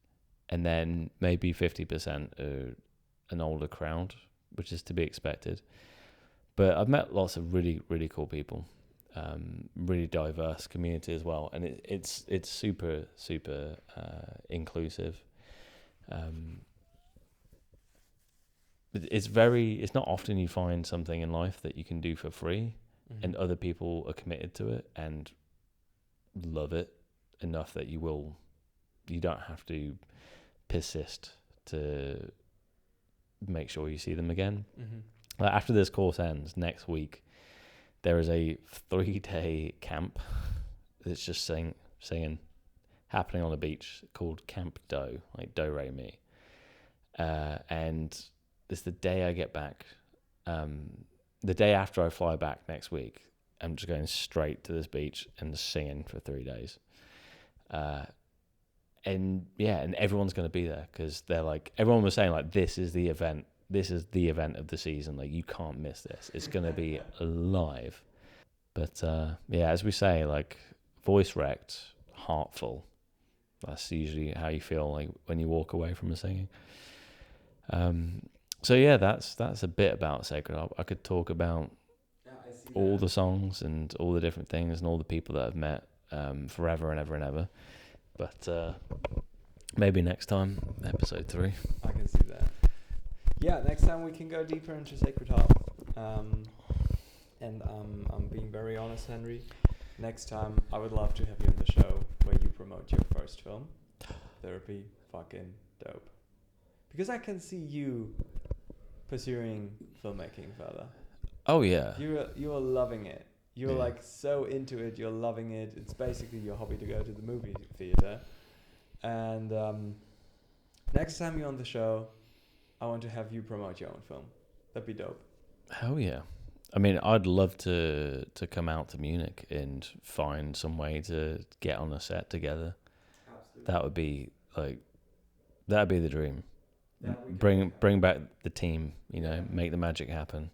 and then maybe 50% are an older crowd, which is to be expected. But I've met lots of really, really cool people, really diverse community as well, and it's super, super inclusive. It's not often you find something in life that you can do for free. And other people are committed to it and love it enough that you don't have to persist to make sure you see them again. Like after this course ends next week, there is a 3-day camp that's just singing happening on a beach called Camp Do, like Do Re Mi. And it's the day I get back. The day after I fly back next week, I'm just going straight to this beach and singing for 3 days. And everyone's going to be there because they're like, everyone was saying like, this is the event of the season. Like you can't miss this. It's going to be live. But as we say, like voice wrecked, heartful. That's usually how you feel like when you walk away from a singing. So yeah, that's a bit about Sacred Harp. I could talk about all the songs and all the different things and all the people that I've met forever and ever and ever. But maybe next time, episode 3. I can see that. Yeah, next time we can go deeper into Sacred Harp. And I'm being very honest, Henry. Next time, I would love to have you on the show where you promote your first film. Therapy, fucking dope. Because I can see you pursuing filmmaking further. Oh yeah. You're loving it. You're like so into it. You're loving it. It's basically your hobby to go to the movie theater. And next time you're on the show, I want to have you promote your own film. That'd be dope. Hell yeah. I mean, I'd love to come out to Munich and find some way to get on a set together. Absolutely. That'd be the dream. Bring back the team, make the magic happen.